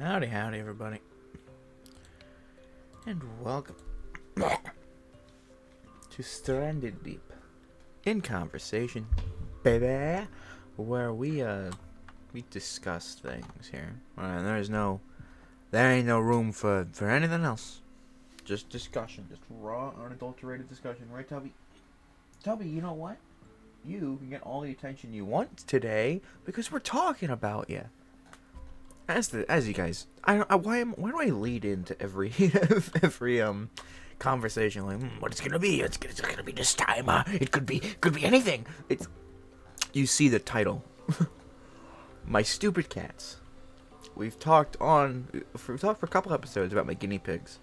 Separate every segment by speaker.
Speaker 1: Howdy, everybody. And welcome to Stranded Deep in Conversation, baby, where we discuss things here. There ain't no room for anything else. Just discussion, just raw, unadulterated discussion, right, Tubby? Tubby, you know what? You can get all the attention you want today because we're talking about you. As you guys, why do I lead into every conversation like what it's gonna be? It's gonna be this time. It could be anything. You see the title, my stupid cats. We've talked for a couple episodes about my guinea pigs,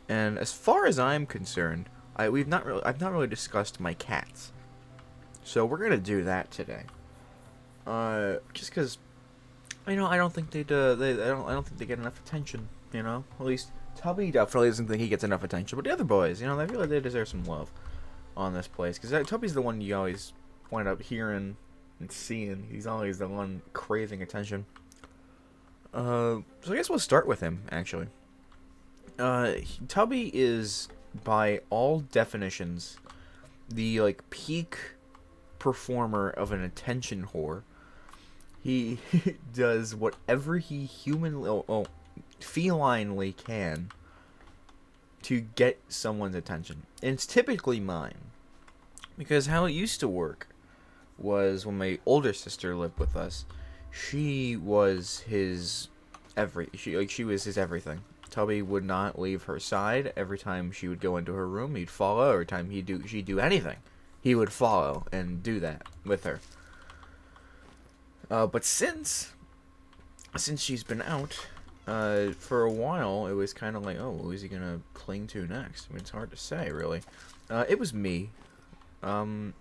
Speaker 1: and as far as I'm concerned, I've not really discussed my cats. So we're gonna do that today. Just because. I don't think I don't think they get enough attention. At least Tubby definitely doesn't think he gets enough attention. But the other boys, I feel like they deserve some love on this place because Tubby's the one you always wind up hearing and seeing. He's always the one craving attention. So I guess we'll start with him actually. Tubby is, by all definitions, the peak performer of an attention whore. He does whatever he felinely can to get someone's attention. And it's typically mine. Because how it used to work was when my older sister lived with us, she was his she was his everything. Tubby would not leave her side. Every time she would go into her room, he'd follow. Every time she'd do anything, he would follow and do that with her. But since she's been out, for a while, it was kind of like, oh, who is he gonna cling to next? I mean, it's hard to say, really. It was me. How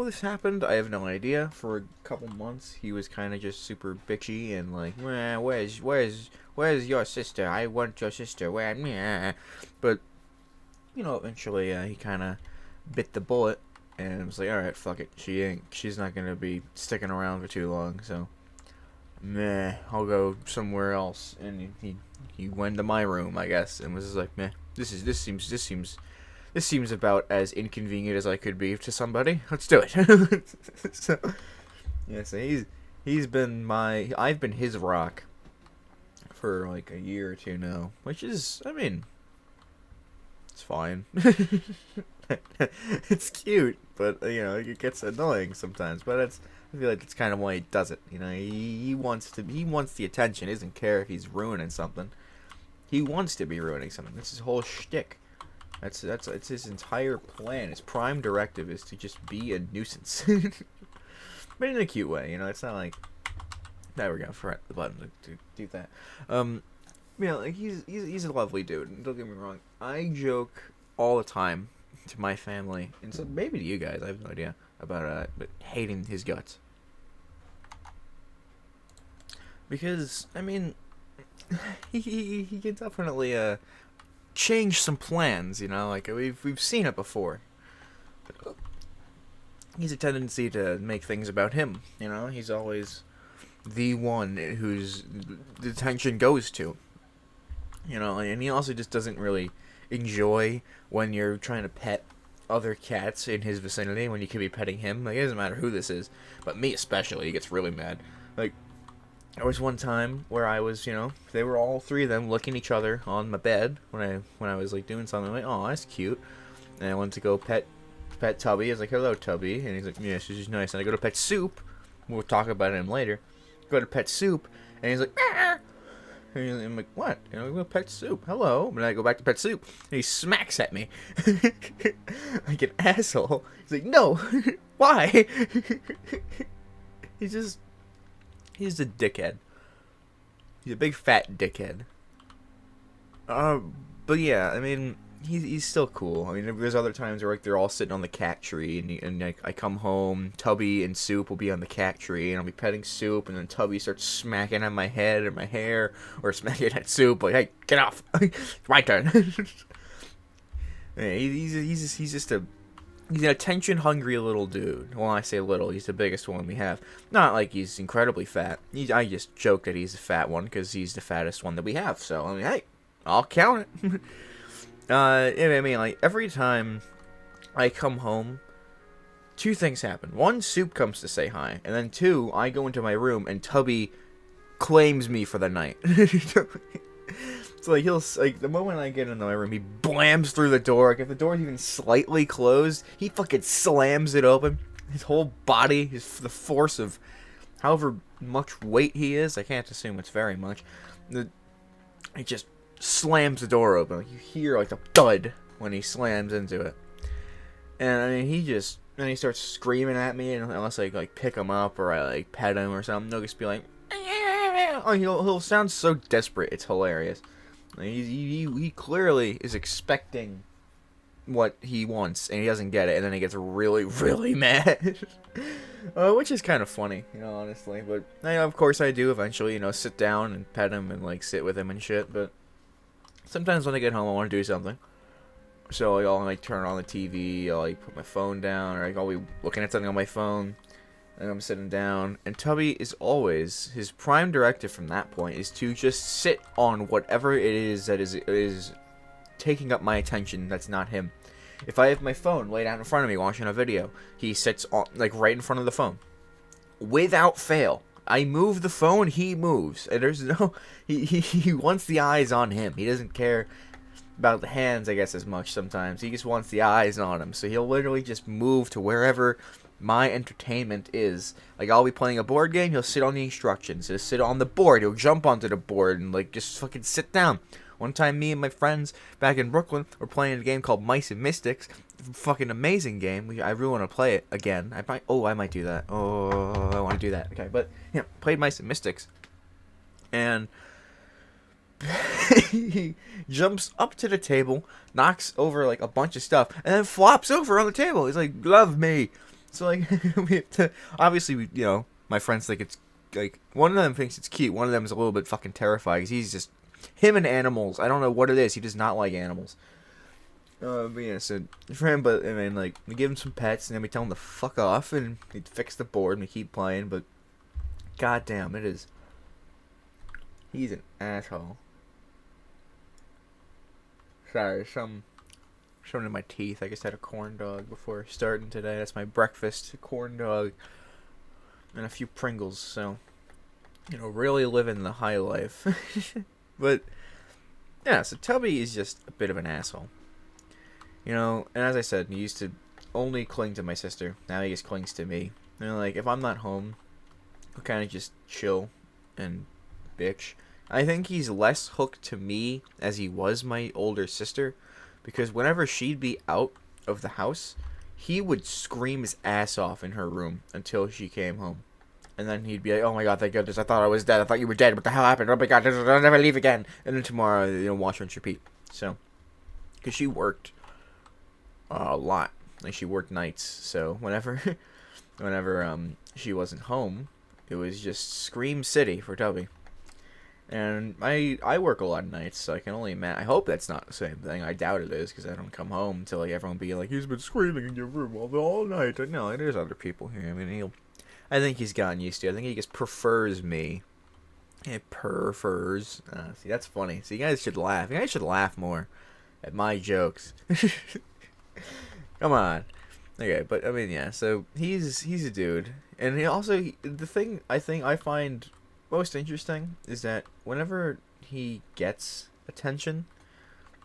Speaker 1: this happened, I have no idea. For a couple months, he was kind of just super bitchy and like, where's your sister? I want your sister. Where? Meh. But eventually, he kind of bit the bullet. And I was like, alright, fuck it. She's not gonna be sticking around for too long, so meh, I'll go somewhere else. And he went to my room, I guess, and was just like, meh, this seems about as inconvenient as I could be to somebody. Let's do it. So I've been his rock for like a year or two now, which is, I mean, it's fine. It's cute, but it gets annoying sometimes. But I feel like that's kind of why he does it. He wants the attention. He doesn't care if he's ruining something. He wants to be ruining something. That's his whole shtick. It's his entire plan. His prime directive is to just be a nuisance, but in a cute way. It's not like there we go. Press the button to do that. He's a lovely dude. Don't get me wrong. I joke all the time to my family, and so maybe to you guys, I have no idea, about but hating his guts. Because, I mean, he can definitely change some plans, like we've seen it before. He's a tendency to make things about him, he's always the one whose the attention goes to. And he also just doesn't really enjoy when you're trying to pet other cats in his vicinity when you could be petting him. Like, it doesn't matter who this is, but me especially, he gets really mad. Like, there was one time where I was, they were all three of them licking each other on my bed when I was like doing something. I'm like, oh, that's cute. And I went to go pet Tubby. I was like, hello, Tubby, and he's like, yeah, she's nice. And I go to pet Soup. We'll talk about him later. Go to pet Soup, and he's like, ah! And I'm like, what? We go pet Soup. Hello. And I go back to pet Soup. And he smacks at me. Like an asshole. He's like, no. Why? He's a dickhead. He's a big fat dickhead. But yeah, I mean, he's still cool. I mean, there's other times where they're all sitting on the cat tree, and I come home, Tubby and Soup will be on the cat tree, and I'll be petting Soup, and then Tubby starts smacking at my head or my hair, or smacking at Soup, like, hey, get off, it's my turn. Yeah, he's He's an attention-hungry little dude. Well, I say little, he's the biggest one we have. Not like he's incredibly fat. I just joke that he's the fat one because he's the fattest one that we have. So, I mean, hey, I'll count it. I mean, like, every time I come home, two things happen. One, Soup comes to say hi. And then two, I go into my room and Tubby claims me for the night. So, like, the moment I get into my room, he blams through the door. Like, if the door's even slightly closed, he fucking slams it open. His whole body, the force of however much weight he is, I can't assume it's very much, he just slams the door open. Like, you hear, like, the thud when he slams into it. And, I mean, he starts screaming at me, and unless I, like, pick him up or I, like, pet him or something, he'll just be like, oh, he'll sound so desperate, it's hilarious. He clearly is expecting what he wants, and he doesn't get it, and then he gets really, really mad. Which is kind of funny, honestly. But, of course I do eventually, sit down and pet him and, like, sit with him and shit. But sometimes when I get home, I want to do something. So, like, I'll, like, turn on the TV, I'll, like, put my phone down, or, like, I'll be looking at something on my phone. And I'm sitting down, and Tubby is always, his prime directive from that point is to just sit on whatever it is that is taking up my attention that's not him. If I have my phone laid out in front of me watching a video, he sits on, like, right in front of the phone. Without fail. I move the phone, he moves. And there's no, he wants the eyes on him. He doesn't care about the hands, I guess, as much sometimes. He just wants the eyes on him. So he'll literally just move to wherever my entertainment is. Like, I'll be playing a board game, he'll sit on the instructions. He'll sit on the board, he'll jump onto the board and, like, just fucking sit down. One time, me and my friends back in Brooklyn were playing a game called Mice and Mystics. Fucking amazing game. I really want to play it again. I might do that. Oh, I want to do that. Okay, but, played Mice and Mystics. And he jumps up to the table, knocks over, like, a bunch of stuff, and then flops over on the table. He's like, love me. So, like, we have to, obviously, my friends think it's, like, one of them thinks it's cute, one of them is a little bit fucking terrified, because he's just, him and animals, I don't know what it is, he does not like animals. But yeah, so, for him, but, I mean, like, we give him some pets, and then we tell him to fuck off, and we fix the board, and we keep playing, but, goddamn, he's an asshole. Sorry, something in my teeth. I just had a corn dog before starting today. That's my breakfast, corn dog and a few Pringles. So, really living the high life. But yeah, so Tubby is just a bit of an asshole. And as I said, he used to only cling to my sister. Now he just clings to me. Like, if I'm not home, he'll kind of just chill and bitch. I think he's less hooked to me as he was my older sister. Because whenever she'd be out of the house, he would scream his ass off in her room until she came home. And then he'd be like, oh my god, thank goodness, I thought I was dead. I thought you were dead. What the hell happened? Oh my god, I'll never leave again. And then tomorrow, watch her and repeat. So, because she worked a lot. Like, she worked nights. So, whenever she wasn't home, it was just Scream City for Tubby. And I work a lot of nights, so I can only imagine. I hope that's not the same thing. I doubt it is, because I don't come home until, like, everyone be like, he's been screaming in your room all night. No, there's other people here. I mean, I think he's gotten used to it. I think he just prefers me. He prefers. See, that's funny. So you guys should laugh. You guys should laugh more at my jokes. Come on. Okay, but, I mean, yeah, so he's a dude. And the thing I think I find most interesting is that whenever he gets attention,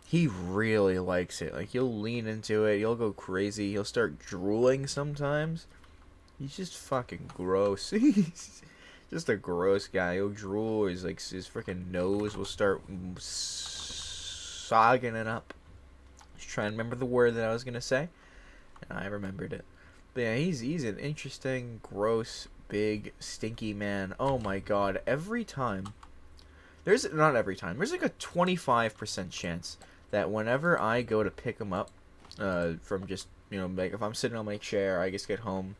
Speaker 1: he really likes it. Like, he'll lean into it, he'll go crazy, he'll start drooling sometimes. He's just fucking gross. He's just a gross guy. He'll drool, his freaking nose will start sogging it up. Just trying to remember the word that I was gonna say, and I remembered it. But yeah, he's an interesting, gross, big, stinky man. Oh my god, every time. Not every time. There's like a 25% chance that whenever I go to pick him up from just, like, if I'm sitting on my chair, I just get home.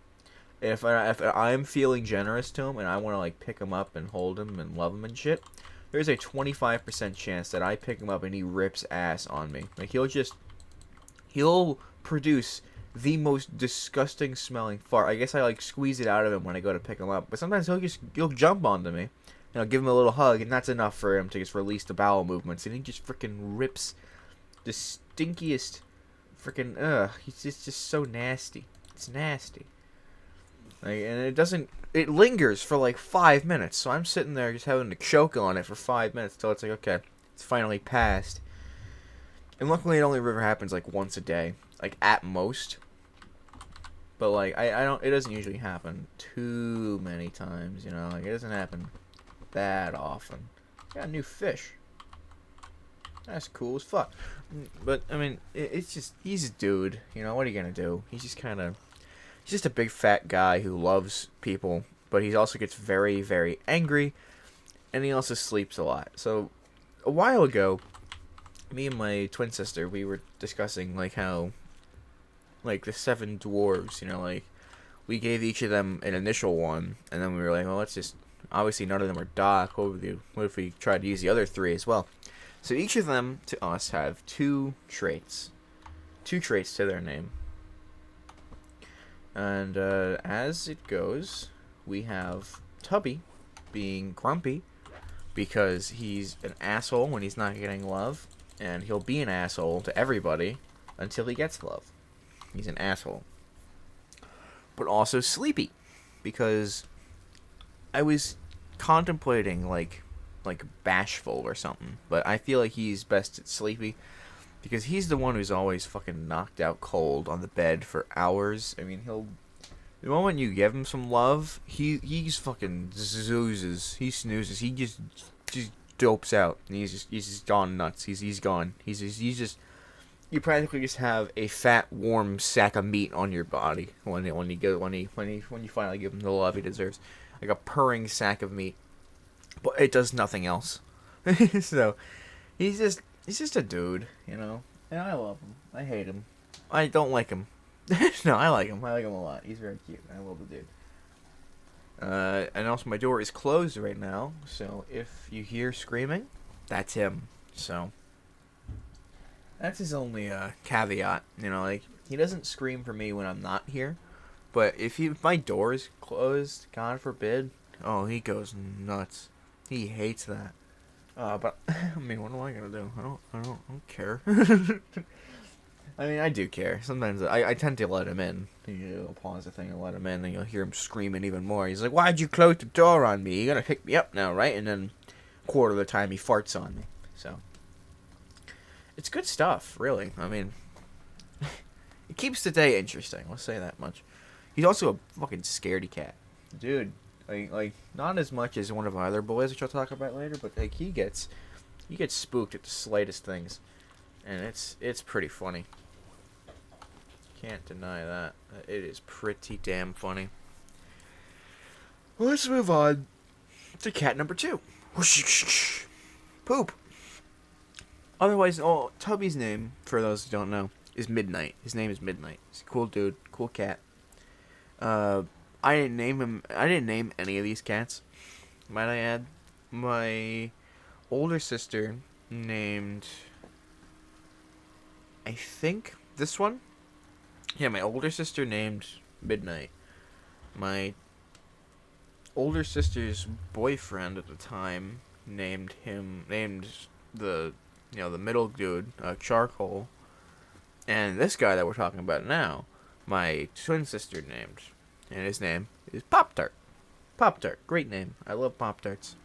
Speaker 1: If I'm feeling generous to him and I want to, like, pick him up and hold him and love him and shit, there's a 25% chance that I pick him up and he rips ass on me. Like, he'll produce the most disgusting smelling fart. I guess I like squeeze it out of him when I go to pick him up, but sometimes he'll jump onto me, and I'll give him a little hug, and that's enough for him to just release the bowel movements, and he just freaking rips the stinkiest freaking It's just so nasty. It's nasty. Like, and it lingers for like 5 minutes, so I'm sitting there just having to choke on it for 5 minutes till it's like, okay, it's finally passed. And luckily it only ever happens like once a day, like at most. But like I don't, it doesn't usually happen too many times, you know, like it doesn't happen that often. Got a new fish. That's cool as fuck. But I mean, it's just, he's a dude, you know, what are you gonna do? He's just a big fat guy who loves people, but he also gets very, very angry, and he also sleeps a lot. So a while ago, me and my twin sister, we were discussing like how, like, the 7 dwarves, you know, like, we gave each of them an initial one, and then we were like, well, let's just, obviously none of them are Doc, what if we tried to use the other 3 as well? So each of them to us have 2 traits to their name. And as it goes, we have Tubby being grumpy because he's an asshole when he's not getting love, and he'll be an asshole to everybody until he gets love. He's an asshole. But also Sleepy, because I was contemplating like Bashful or something, but I feel like he's best at Sleepy because he's the one who's always fucking knocked out cold on the bed for hours. I mean, the moment you give him some love, he's fucking zoozes. He snoozes. He just dopes out. And he's just gone nuts. He's gone. He's just, you practically just have a fat, warm sack of meat on your body when you finally give him the love he deserves, like a purring sack of meat. But it does nothing else. So he's just a dude, you know. And I love him. I hate him. I don't like him. No, I like him. I like him a lot. He's very cute. I love the dude. And also my door is closed right now, so if you hear screaming, that's him. So that's his only caveat, you know, like, he doesn't scream for me when I'm not here, but if my door is closed, God forbid, oh, he goes nuts. He hates that. But I mean, what am I gonna do? I don't care. I mean, I do care. Sometimes I tend to let him in. You'll pause the thing and let him in, and you'll hear him screaming even more. He's like, "Why'd you close the door on me? You're gonna pick me up now, right?" And then a quarter of the time he farts on me. So it's good stuff, really. I mean, it keeps the day interesting. Let's say that much. He's also a fucking scaredy cat, dude. Like not as much as one of our other boys, which I'll talk about later, but like he gets spooked at the slightest things, and it's pretty funny. Can't deny that. It is pretty damn funny. Well, let's move on to cat number 2. Poop. Otherwise, Tubby's name, for those who don't know, is Midnight. His name is Midnight. He's a cool dude, cool cat. I didn't name him. I didn't name any of these cats, might I add. My older sister named, I think, this one. Yeah, my older sister named Midnight. My older sister's boyfriend at the time named the middle dude, Charcoal. And this guy that we're talking about now, my twin sister named, and his name is Pop-Tart. Pop-Tart, great name. I love Pop-Tarts.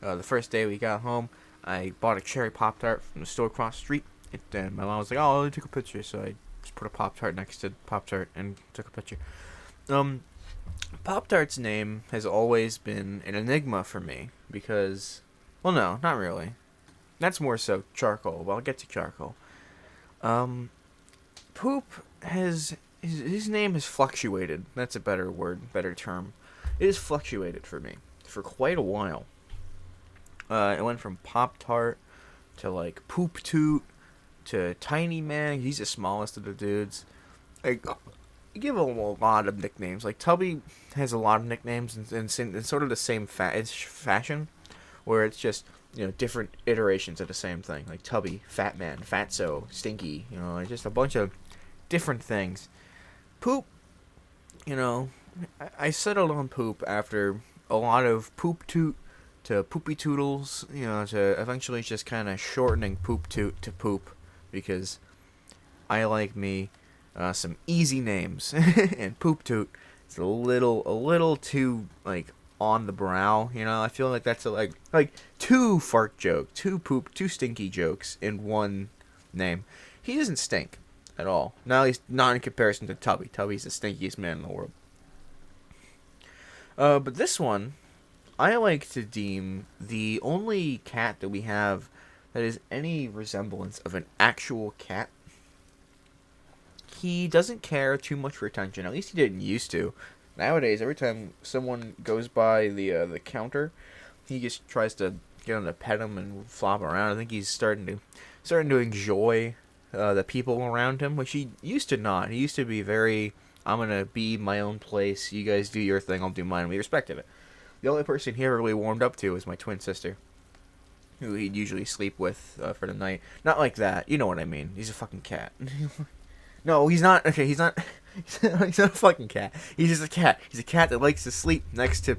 Speaker 1: The first day we got home, I bought a cherry Pop-Tart from the store across the street. And my mom was like, "Oh, let me take a picture." So I just put a Pop-Tart next to Pop-Tart and took a picture. Pop-Tart's name has always been an enigma for me because, well, no, not really. That's more so Charcoal. Well, I'll get to Charcoal. Poop has... His name has fluctuated. That's a better word, better term. It has fluctuated for me for quite a while. It went from Pop-Tart to, like, Poop Toot to Tiny Man. He's the smallest of the dudes. I give him a lot of nicknames. Like, Tubby has a lot of nicknames in sort of the same fashion, where it's just, you know, different iterations of the same thing. Like Tubby, Fat Man, Fatso, Stinky, you know, just a bunch of different things. Poop, I settled on poop after a lot of poop toot to poopy toodles, to eventually just kind of shortening poop toot to poop because I like me some easy names and poop toot. It's a little too like on the brow, I feel like that's like two fart joke, two stinky jokes in one name. He doesn't stink at all. Now he's not in comparison to Tubby. Tubby's the stinkiest man in the world. But this one, I like to deem the only cat that we have that is any resemblance of an actual cat. He doesn't care too much for attention. At least he didn't used to. Nowadays, every time someone goes by the counter, he just tries to get on to pet him and flop around. I think he's starting to enjoy the people around him, which he used to not. He used to be very, I'm gonna be my own place. You guys do your thing, I'll do mine. We respected it. The only person he ever really warmed up to was my twin sister, who he'd usually sleep with for the night. Not like that. You know what I mean. He's a fucking cat. No, he's not. Okay, he's not. He's not a fucking cat. He's just a cat. He's a cat that likes to sleep next to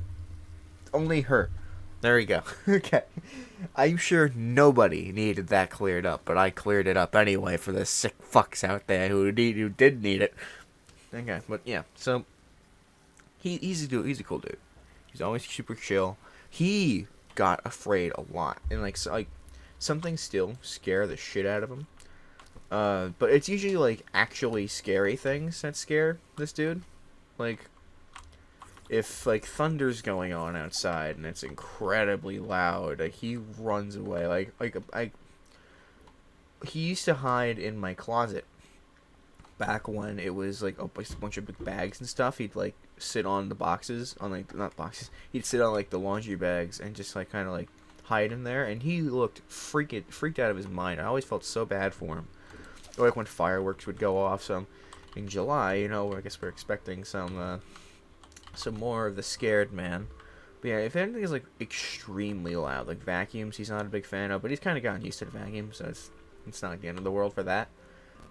Speaker 1: only her. There you go. Okay. I'm sure nobody needed that cleared up, but I cleared it up anyway for the sick fucks out there who did need it. Okay, but yeah. So he's a dude. He's a cool dude. He's always super chill. He got afraid a lot, and like something still scare the shit out of him. But it's usually like actually scary things that scare this dude. Like if like thunder's going on outside and it's incredibly loud, like he runs away. He used to hide in my closet back when it was like a bunch of big bags and stuff. He'd like sit on the boxes, on like not boxes. He'd sit on like the laundry bags and just like kind of like hide in there. And he looked freaked out of his mind. I always felt so bad for him. Or like when fireworks would go off. So in July, I guess we're expecting some more of the scared man. But yeah, if anything is like extremely loud, like vacuums, he's not a big fan of. But he's kind of gotten used to the vacuum, so it's not the end of the world for that.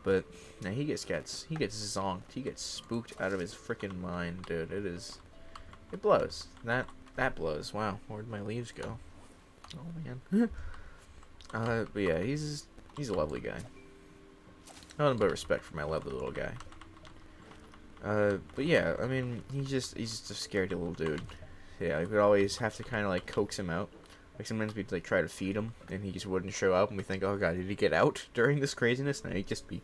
Speaker 1: But now he gets zonked. He gets spooked out of his freaking mind, dude. It blows. That blows. Wow, where'd my leaves go? Oh man. But yeah, he's a lovely guy. Nothing but respect for my lovely little guy. But yeah, I mean, he's just a scaredy little dude. Yeah, we would always have to kind of like coax him out. Like sometimes we'd like try to feed him, and he just wouldn't show up, and we think, oh god, did he get out during this craziness? And he'd just be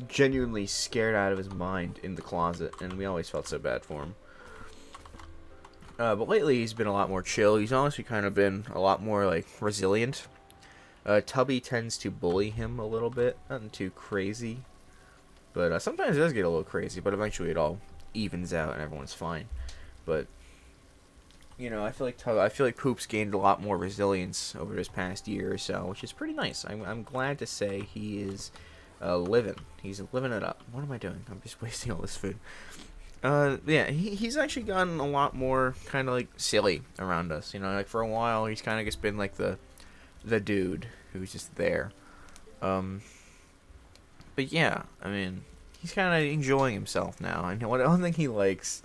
Speaker 1: genuinely scared out of his mind in the closet, and we always felt so bad for him. But lately he's been a lot more chill. He's honestly kind of been a lot more like resilient. Tubby tends to bully him a little bit, nothing too crazy, but sometimes it does get a little crazy. But eventually it all evens out and everyone's fine. But I feel like Poop's gained a lot more resilience over this past year or so, which is pretty nice. I'm glad to say he is living. He's living it up. What am I doing? I'm just wasting all this food. Yeah, he's actually gotten a lot more kind of like silly around us. Like for a while he's kind of just been like the dude who's just there. But yeah, I mean, he's kind of enjoying himself now. And one thing he likes,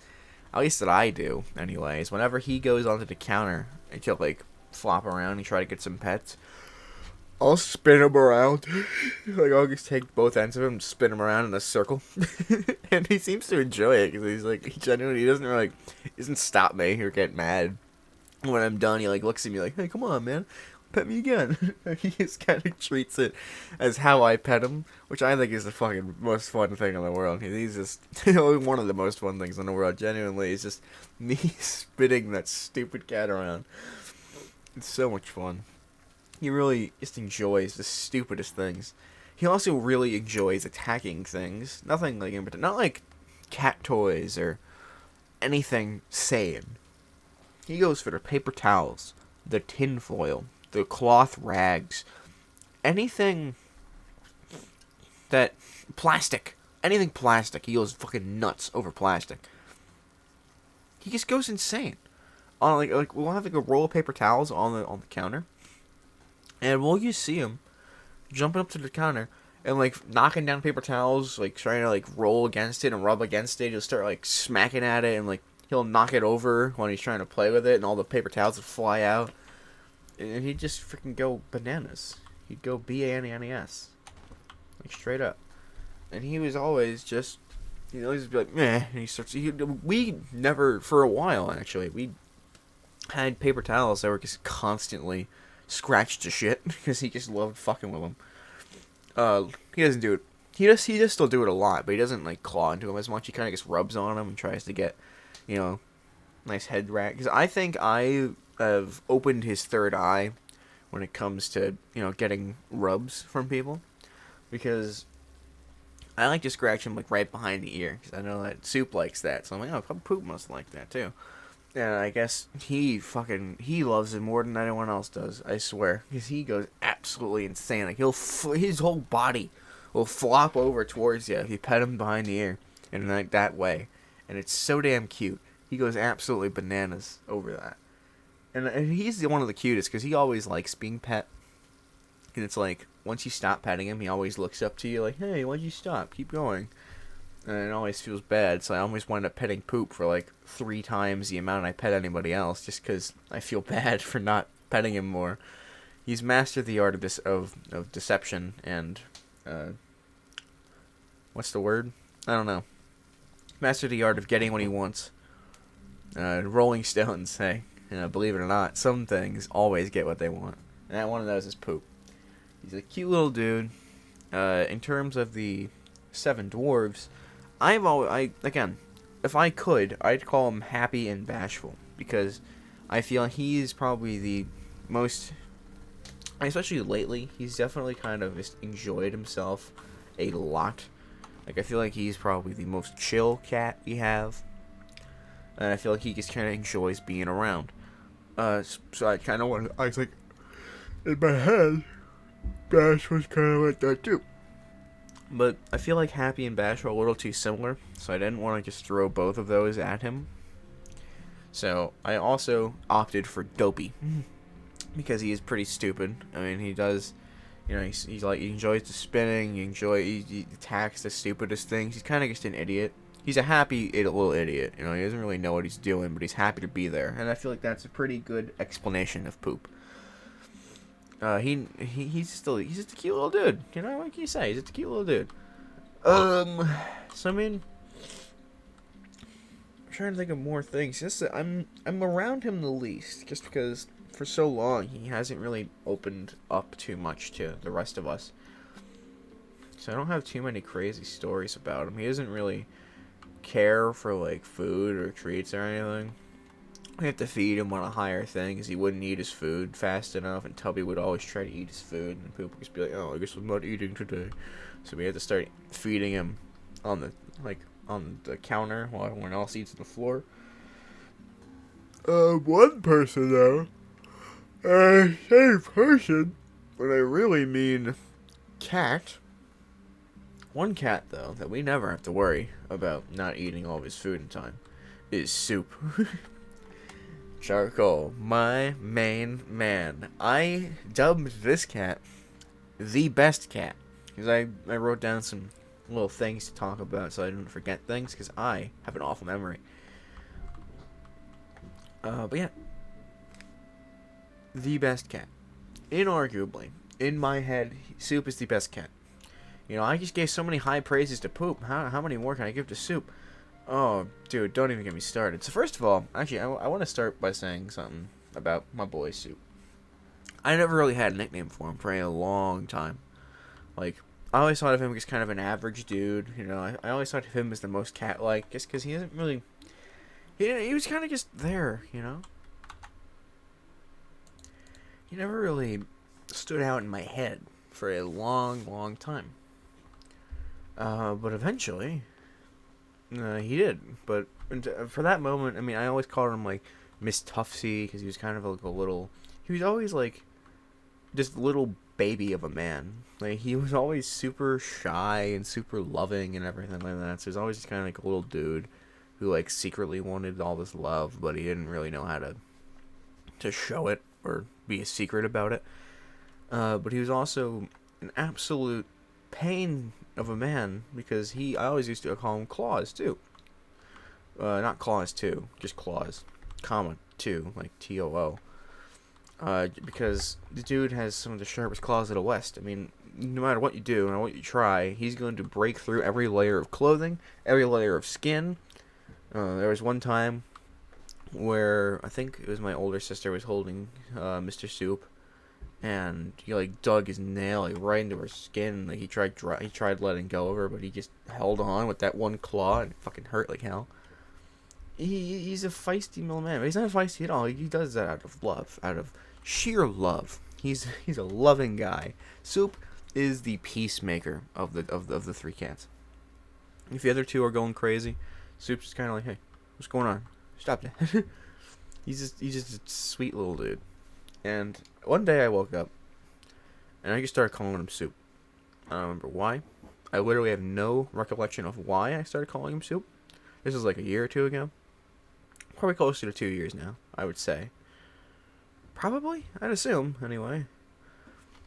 Speaker 1: at least that I do, anyways, whenever he goes onto the counter and he'll like flop around and try to get some pets, I'll spin him around. Like I'll just take both ends of him and spin him around in a circle. And he seems to enjoy it because he's like, he doesn't stop me or get mad. When I'm done, he like looks at me like, hey, come on, man. Pet me again. He just kind of treats it as how I pet him, which I think is the fucking most fun thing in the world. He's just one of the most fun things in the world. Genuinely, it's just me spitting that stupid cat around. It's so much fun. He really just enjoys the stupidest things. He also really enjoys attacking things. Nothing like not like cat toys or anything sane. He goes for the paper towels, the tin foil, the cloth rags, anything that anything plastic. He goes fucking nuts over plastic. He just goes insane. On like we'll have like a roll of paper towels on the counter, and we'll just see him jumping up to the counter and like knocking down paper towels, like trying to like roll against it and rub against it. He'll start like smacking at it and like he'll knock it over when he's trying to play with it, and all the paper towels would fly out, and he'd just freaking go bananas. He'd go bananas, like straight up. And he was always just, you know, he'd be like, meh, and he starts. We never, for a while actually, we had paper towels that were just constantly scratched to shit because he just loved fucking with them. He doesn't do it. He does still do it a lot, but he doesn't like claw into them as much. He kind of just rubs on them and tries to get, you know, nice head rat. Because I think I have opened his third eye when it comes to, you know, getting rubs from people, because I like to scratch him like right behind the ear because I know that Soup likes that. So I'm like, oh, Poop must like that too. And I guess he loves it more than anyone else does. I swear, because he goes absolutely insane. Like his whole body will flop over towards you if you pet him behind the ear in like that way, and it's so damn cute. He goes absolutely bananas over that, and he's one of the cutest because he always likes being pet. And it's like once you stop petting him, he always looks up to you like, "Hey, why'd you stop? Keep going." And it always feels bad, so I always wind up petting Poop for like 3 times the amount I pet anybody else, just because I feel bad for not petting him more. He's mastered the art of deception and, what's the word? I don't know. Mastered the art of getting what he wants. Rolling Stones say, believe it or not, some things always get what they want. And that one of those is Poop. He's a cute little dude. In terms of the 7 dwarves, again, if I could, I'd call him Happy and Bashful, because I feel he's probably the most, especially lately, he's definitely kind of just enjoyed himself a lot. Like, I feel like he's probably the most chill cat we have, and I feel like he just kind of enjoys being around. So I kind of want, I was like, in my head, Bash was kind of like that too. But I feel like Happy and Bash are a little too similar, so I didn't want to just throw both of those at him. So I also opted for Dopey, because he is pretty stupid. I mean, he does, you know, he's like, he enjoys the spinning, he attacks the stupidest things. He's kind of just an idiot. He's a happy little idiot, you know, he doesn't really know what he's doing, but he's happy to be there. And I feel like that's a pretty good explanation of Poop. He's just a cute little dude, you know, what can you say? He's just a cute little dude. So I mean, I'm trying to think of more things. Just that I'm around him the least, just because for so long he hasn't really opened up too much to the rest of us. So I don't have too many crazy stories about him. He doesn't really care for like food or treats or anything. We have to feed him on a higher thing because he wouldn't eat his food fast enough, and Tubby would always try to eat his food, and people would just be like, "Oh, I guess I'm not eating today." So we had to start feeding him on the counter while everyone else eats on the floor. One person though, same person, but I really mean cat. One cat though that we never have to worry about not eating all of his food in time is Soup. Charcoal, my main man. I dubbed this cat the best cat, because I wrote down some little things to talk about so I didn't forget things, because I have an awful memory. But yeah, the best cat. Inarguably, in my head, Soup is the best cat. You know, I just gave so many high praises to Poop. How many more can I give to Soup? Oh, dude, don't even get me started. So first of all, actually, I want to start by saying something about my boy Soup. I never really had a nickname for him for a long time. Like, I always thought of him as kind of an average dude. You know, I always thought of him as the most cat-like, just because he isn't really. He was kind of just there, you know. He never really stood out in my head for a long, long time. But eventually. He did, but for that moment, I mean, I always called him, like, Miss Tuftsy, because he was kind of like a little, he was always, like, this little baby of a man. Like, he was always super shy and super loving and everything like that, so he was always just kind of like a little dude who, like, secretly wanted all this love, but he didn't really know how to show it or be a secret about it. But he was also an absolute pain of a man because I always used to call him Claws too. Not Claws 2, just Claws, comma 2, like TOO. Because the dude has some of the sharpest claws of the West. I mean, no matter what you do, no matter what you try, he's going to break through every layer of clothing, every layer of skin. There was one time where I think it was my older sister was holding Mr. Soup, and he like dug his nail like right into her skin. Like he tried letting go of her, but he just held on with that one claw, and it fucking hurt like hell. He's a feisty little man, but he's not feisty at all. He does that out of love, out of sheer love. He's a loving guy. Soup is the peacemaker of the three cats. If the other two are going crazy, Soup's just kind of like, hey, what's going on? Stop that. he's just a sweet little dude. And one day I woke up, and I just started calling him Soup. I don't remember why. I literally have no recollection of why I started calling him Soup. This was like a year or two ago. Probably closer to 2 years now, I would say. Probably, I'd assume, anyway.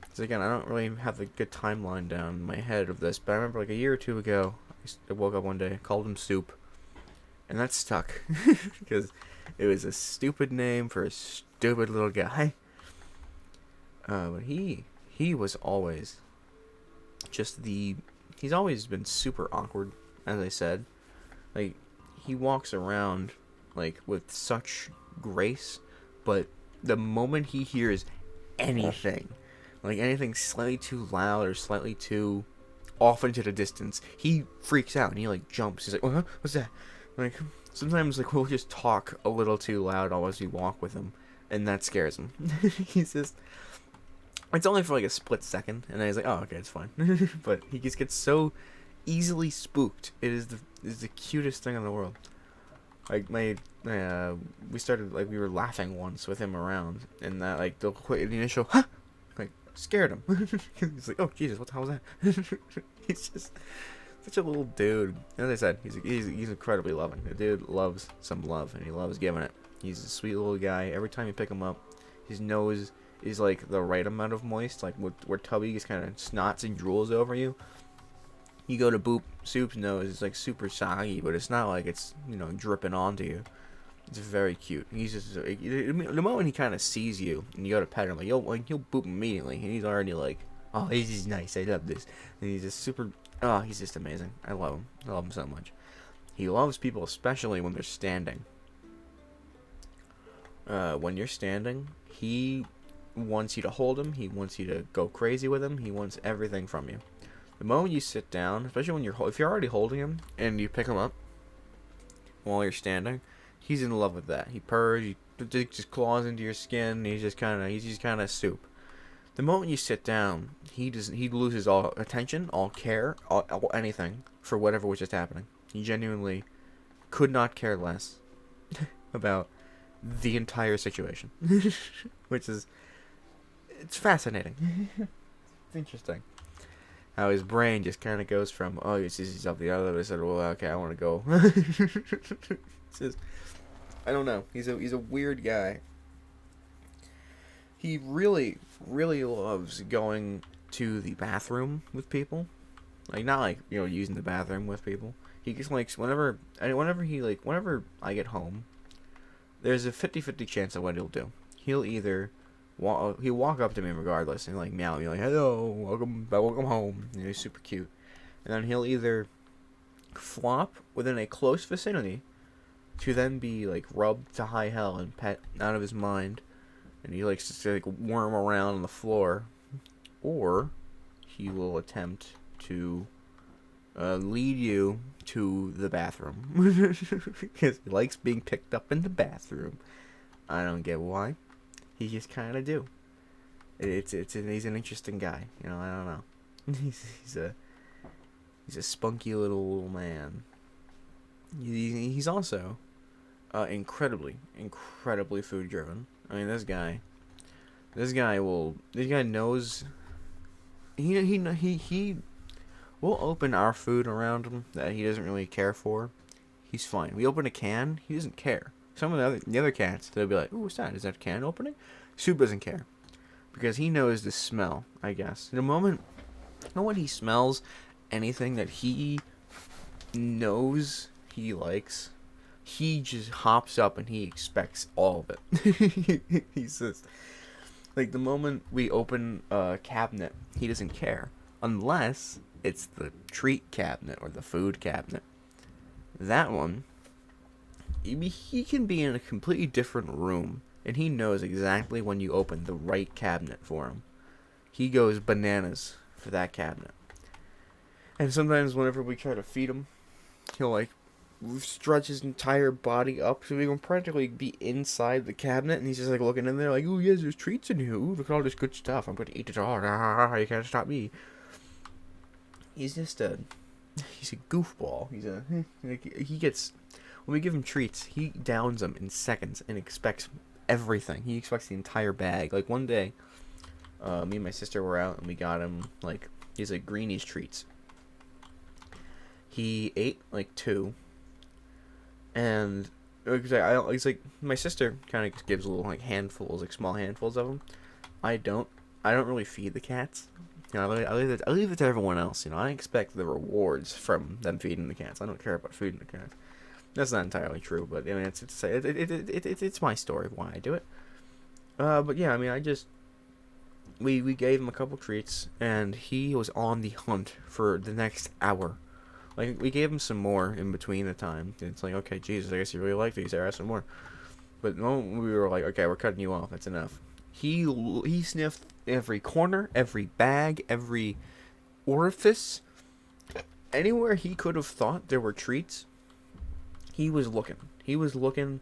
Speaker 1: Because again, I don't really have a good timeline down in my head of this, but I remember like a year or two ago, I woke up one day, called him Soup, and that stuck. Because it was a stupid name for a stupid little guy. But he was always just he's always been super awkward, as I said. Like, he walks around like with such grace, but the moment he hears anything, like anything slightly too loud or slightly too off into the distance, he freaks out and he like jumps. He's like, "What? What's that?" Like, sometimes like we'll just talk a little too loud as we walk with him, and that scares him. He's just, it's only for like a split second, and then he's like, "Oh, okay, it's fine." But he just gets so easily spooked. It is the cutest thing in the world. Like we we were laughing once with him around, and that like the initial huh, like scared him. He's like, "Oh Jesus, what the hell was that?" He's just such a little dude. As I said, he's incredibly loving. The dude loves some love, and he loves giving it. He's a sweet little guy. Every time you pick him up, his nose is like the right amount of moist, like where Tubby just kind of snots and drools over you. You go to boop Soup's nose, it's like super soggy, but it's not like it's, dripping onto you. It's very cute. He's just the moment he kind of sees you and you go to pet him, he'll boop immediately, and he's already like, "Oh, he's just nice. I love this." And he's just super. Oh, he's just amazing. I love him. I love him so much. He loves people, especially when they're standing. When you're standing, he wants you to hold him. He wants you to go crazy with him. He wants everything from you. The moment you sit down, especially when if you're already holding him and you pick him up while you're standing, he's in love with that. He purrs, he digs his claws into your skin. He's just kind of Soup. The moment you sit down, he loses all attention, all care, all anything for whatever was just happening. He genuinely could not care less about the entire situation, which is, it's fascinating. It's interesting how his brain just kind of goes from, oh, he sees himself the other, I said, well, okay, I want to go. It's just, I don't know. He's a weird guy. He really, really loves going to the bathroom with people. Like, not like, using the bathroom with people. He just likes, whenever I get home, there's a 50-50 chance of what he'll do. He'll either he'll walk up to me regardless and like meow at me like, "Hello, welcome home." He's super cute. And then he'll either flop within a close vicinity to then be like rubbed to high hell and pet out of his mind, and he likes to like worm around on the floor, or he will attempt to lead you to the bathroom because he likes being picked up in the bathroom. I don't get why. He just kind of do. He's an interesting guy. I don't know. He's a spunky little man. He's also incredily food driven. I mean, this guy knows. He will open our food around him that he doesn't really care for. He's fine. We open a can, he doesn't care. Some of the other cats, they'll be like, "Ooh, what's that? Is that a can opening?" Soup doesn't care because he knows the smell, I guess. In a moment, know when he smells anything that he knows he likes, he just hops up and he expects all of it. He says, like, the moment we open a cabinet, he doesn't care. Unless it's the treat cabinet or the food cabinet. That one, he can be in a completely different room, and he knows exactly when you open the right cabinet for him. He goes bananas for that cabinet. And sometimes whenever we try to feed him, he'll, like, stretch his entire body up so he can practically be inside the cabinet, and he's just, like, looking in there like, ooh, yes, there's treats in here. Ooh, look at all this good stuff. I'm going to eat it all. You can't stop me. He's just he's a goofball. He gets, when we give him treats, he downs them in seconds and expects everything. He expects the entire bag. Like, one day, me and my sister were out, and we got him, like, these, like, greenies treats. He ate, like, 2, and it's like my sister kind of gives little, like, handfuls, like, small handfuls of them. I don't really feed the cats. You know, I leave it to everyone else. You know, I expect the rewards from them feeding the cats. I don't care about feeding the cats. That's not entirely true, but I mean, it's my story of why I do it. But yeah, I mean, we gave him a couple treats, and he was on the hunt for the next hour. Like, we gave him some more in between the time. It's like, okay, Jesus, I guess you really like these. There, have some more. But the moment we were like, okay, we're cutting you off. That's enough. He sniffed every corner, every bag, every orifice, anywhere he could have thought there were treats. He was looking. He was looking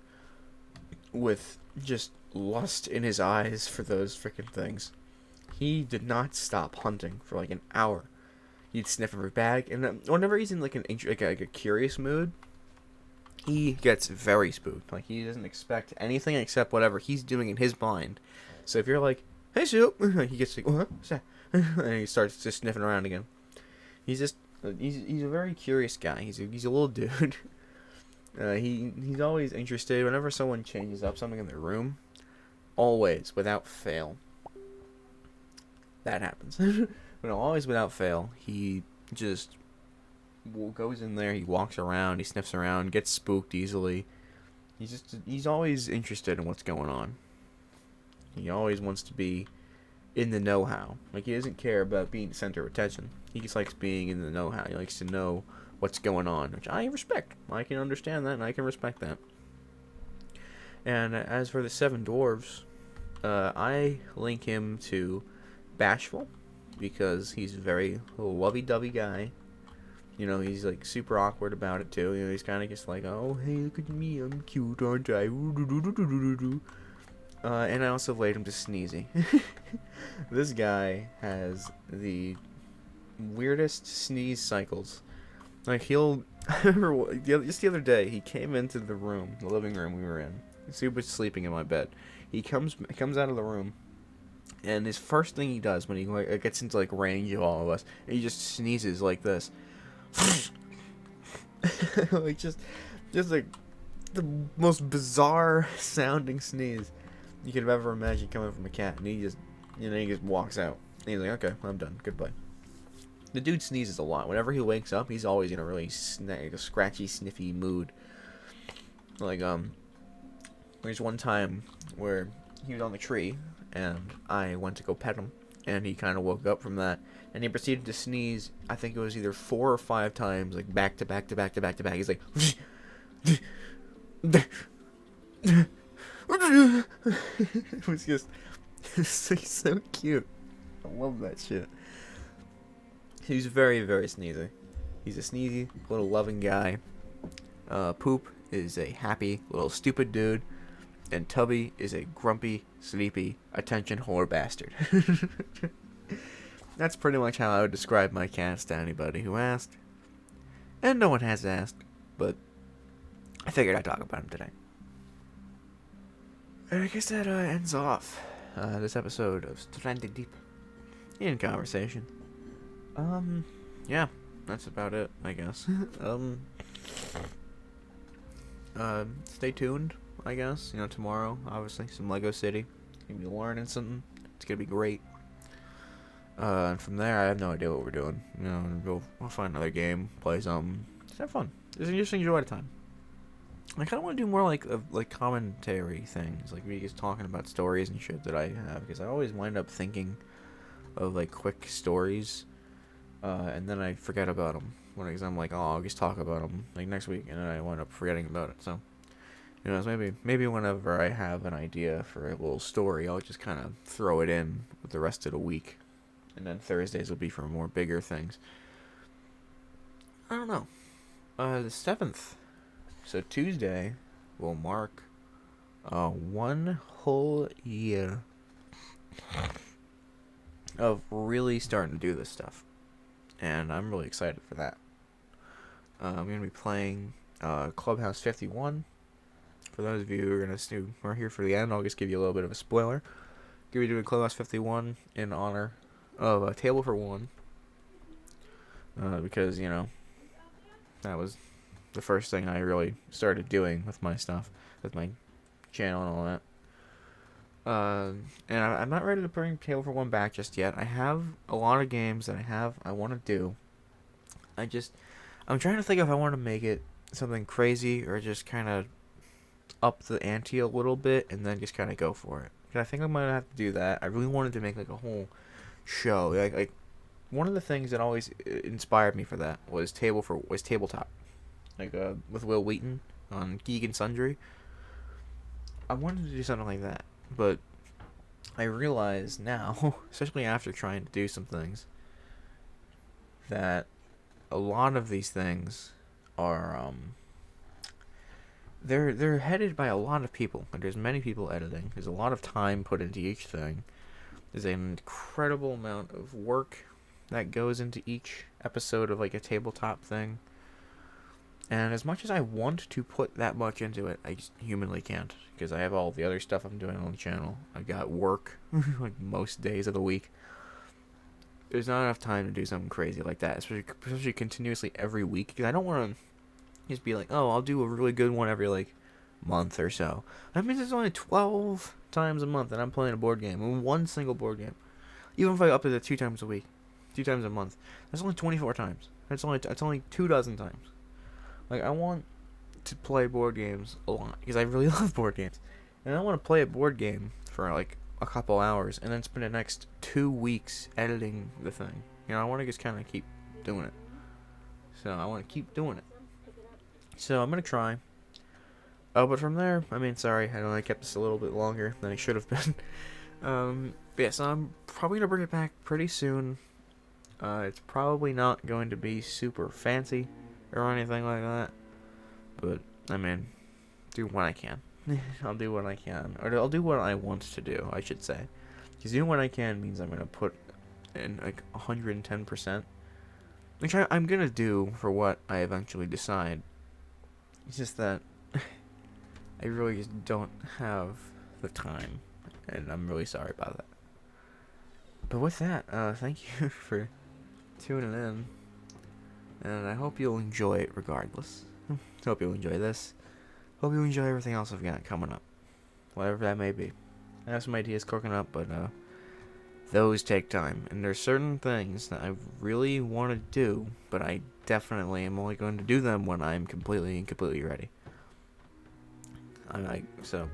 Speaker 1: with just lust in his eyes for those freaking things. He did not stop hunting for like an hour. He'd sniff every bag, and whenever he's in like a curious mood, he gets very spooked. Like, he doesn't expect anything except whatever he's doing in his mind. So if you're like, "Hey, Soup," he gets like, "What's that?" And he starts just sniffing around again. He's a very curious guy. He's a little dude. He's always interested whenever someone changes up something in their room. Always, without fail, that happens. But always without fail, he just goes in there. He walks around. He sniffs around. Gets spooked easily. He's always interested in what's going on. He always wants to be in the know-how. Like, he doesn't care about being the center of attention. He just likes being in the know-how. He likes to know what's going on, which I respect. I can understand that, and I can respect that. And as for the 7 dwarves, I link him to Bashful, because he's a very lovey-dovey guy. You know, he's, like, super awkward about it, too. You know, he's kind of just like, oh, hey, look at me, I'm cute, aren't I? And I also laid him to Sneezy. This guy has the weirdest sneeze cycles. Like, I remember just the other day, he came into the living room we were in. He was sleeping in my bed. He comes out of the room, and his first thing he does when he gets into, like, range of all of us, he just sneezes like this. Like, just like the most bizarre sounding sneeze you could have ever imagined coming from a cat. And he just walks out. And he's like, okay, I'm done. Goodbye. The dude sneezes a lot. Whenever he wakes up, he's always in a really scratchy, sniffy mood. Like, there's one time where he was on the tree, and I went to go pet him, and he kind of woke up from that, and he proceeded to sneeze. I think it was either 4 or 5 times, like, back to back to back to back to back. He's like, it was just so cute. I love that shit. He's very, very sneezy. He's a sneezy, little loving guy. Poop is a happy, little stupid dude. And Tubby is a grumpy, sleepy, attention whore bastard. That's pretty much how I would describe my cats to anybody who asked. And no one has asked, but I figured I'd talk about him today. And I guess that ends off this episode of Stranded Deep in Conversation. Yeah, that's about it, I guess. Stay tuned, I guess. You know, tomorrow, obviously, some Lego City. Gonna be learning something. It's gonna be great. And from there, I have no idea what we're doing. You know, we'll find another game, play something, just have fun. Just enjoy the time. I kind of want to do more like commentary things, like me just talking about stories and shit that I have, because I always wind up thinking of like quick stories, and then I forget about them. Because I'm like, oh, I'll just talk about them like next week, and then I wind up forgetting about it. So, you know, maybe whenever I have an idea for a little story, I'll just kind of throw it in with the rest of the week, and then Thursdays will be for more bigger things. I don't know. The 7th. So Tuesday will mark 1 whole year of really starting to do this stuff, and I'm really excited for that. I'm gonna be playing Clubhouse 51. For those of you who are here for the end, I'll just give you a little bit of a spoiler. Gonna be doing Clubhouse 51 in honor of a Table for One, because you know that was the first thing I really started doing with my stuff, with my channel and all that. And I'm not ready to bring Table for One back just yet. I have a lot of games that I want to do. I'm trying to think if I want to make it something crazy or just kind of up the ante a little bit and then just kind of go for it. I think I might have to do that. I really wanted to make like a whole show. Like one of the things that always inspired me for that was tabletop. Like with Will Wheaton on Geek and Sundry. I wanted to do something like that, but I realize now, especially after trying to do some things, that a lot of these things are they're headed by a lot of people. And there's many people editing. There's a lot of time put into each thing. There's an incredible amount of work that goes into each episode of like a tabletop thing. And as much as I want to put that much into it, I just humanly can't, because I have all the other stuff I'm doing on the channel. I got work like most days of the week. There's not enough time to do something crazy like that, especially continuously every week. Because I don't want to just be like, oh, I'll do a really good one every like month or so. That means it's only 12 times a month that I'm playing a board game, one single board game. Even if I up it to 2 times a week, 2 times a month, that's only 24 times. That's only 2 dozen times. Like, I want to play board games a lot, because I really love board games. And I want to play a board game for, like, a couple hours, and then spend the next 2 weeks editing the thing. You know, I want to just kind of keep doing it. So, I want to keep doing it. So, I'm going to try. Oh, but from there, I mean, sorry, I know I kept this a little bit longer than I should have been. But yeah, so I'm probably going to bring it back pretty soon. It's probably not going to be super fancy or anything like that, but I mean, do what I can. I'll do what I can, or I'll do what I want to do, I should say, because doing what I can means I'm gonna put in like 110%, which I'm gonna do for what I eventually decide. It's just that I really just don't have the time, and I'm really sorry about that. But with that, thank you for tuning in. And I hope you'll enjoy it regardless. Hope you'll enjoy this. Hope you'll enjoy everything else I've got coming up. Whatever that may be. I have some ideas cooking up, but those take time. And there's certain things that I really want to do, but I definitely am only going to do them when I'm completely ready. So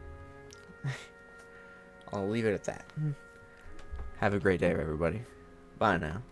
Speaker 1: I'll leave it at that. Have a great day, everybody. Bye now.